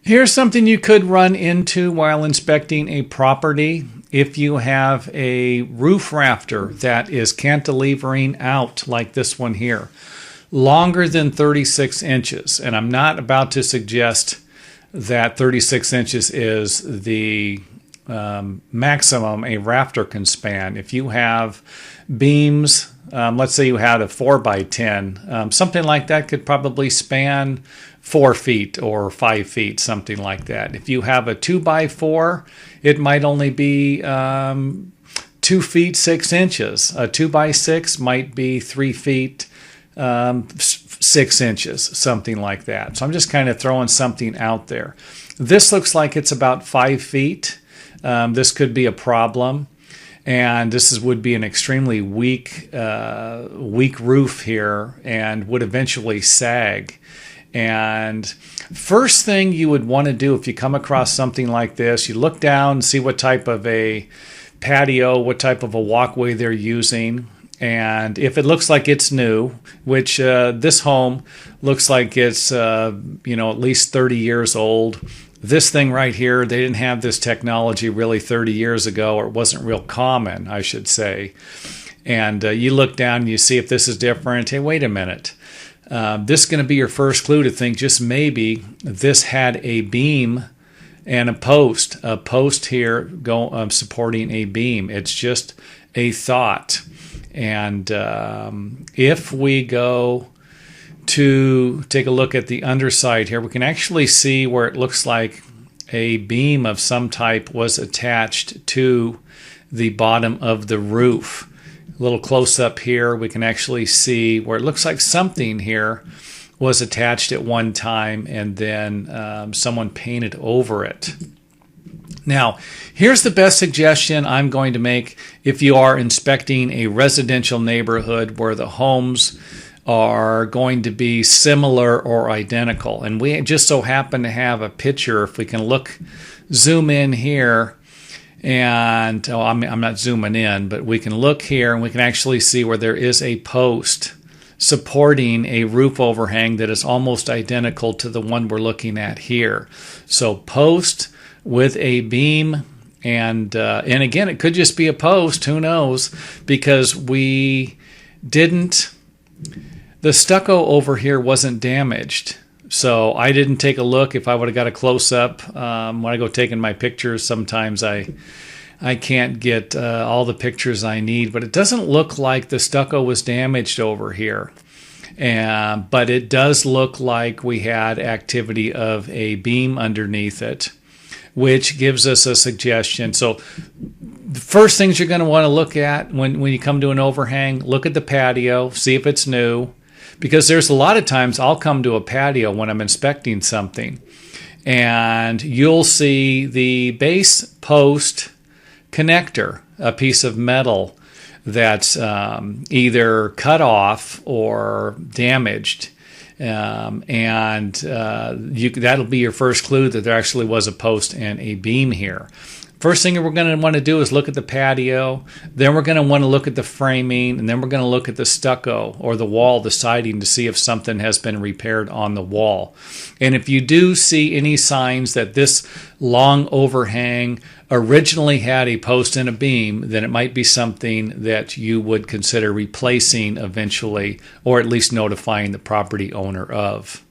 Here's something you could run into while inspecting a property. If you have a roof rafter that is cantilevering out like this one here, longer than 36 inches, and I'm not about to suggest that 36 inches is the maximum a rafter can span. If you have beams, let's say you had a 4 by 10, something like that could probably span 4 feet or 5 feet, something like that. If you have a 2 by 4, it might only be 2 feet 6 inches. A 2 by 6 might be 3 feet 6 inches, something like that. So I'm just kind of throwing something out there. This looks like it's about 5 feet. This could be a problem. And would be an extremely weak roof here and would eventually sag. And first thing you would want to do if you come across something like this, you look down, see what type of a patio, what type of a walkway they're using. And if it looks like it's new, which this home looks like it's at least 30 years old. This thing right here, they didn't have this technology really 30 years ago, or it wasn't real common, I should say. And you look down and you see if this is different. Hey, wait a minute. This is going to be your first clue to think just maybe this had a beam and a post here supporting a beam. It's just a thought. And if we go to take a look at the underside here, we can actually see where it looks like a beam of some type was attached to the bottom of the roof. A little close up here, we can actually see where it looks like something here was attached at one time and then someone painted over it. Now, here's the best suggestion I'm going to make if you are inspecting a residential neighborhood where the homes are going to be similar or identical. And we just so happen to have a picture. If we can zoom in here, and I'm not zooming in, but we can look here and we can actually see where there is a post supporting a roof overhang that is almost identical to the one we're looking at here. So post with a beam, and again, it could just be a post, who knows, because the stucco over here wasn't damaged. So I didn't take a look. If I would have got a close-up, when I go taking my pictures, sometimes I can't get all the pictures I need, but it doesn't look like the stucco was damaged over here. But it does look like we had activity of a beam underneath it, which gives us a suggestion. So the first things you're going to want to look at when you come to an overhang, look at the patio, see if it's new. Because there's a lot of times I'll come to a patio when I'm inspecting something, and you'll see the base post connector, a piece of metal that's either cut off or damaged. That'll be your first clue that there actually was a post and a beam here. First thing we're going to want to do is look at the patio. Then we're going to want to look at the framing, and then we're going to look at the stucco or the wall, the siding, to see if something has been repaired on the wall. And if you do see any signs that this long overhang originally had a post and a beam, then it might be something that you would consider replacing eventually, or at least notifying the property owner of.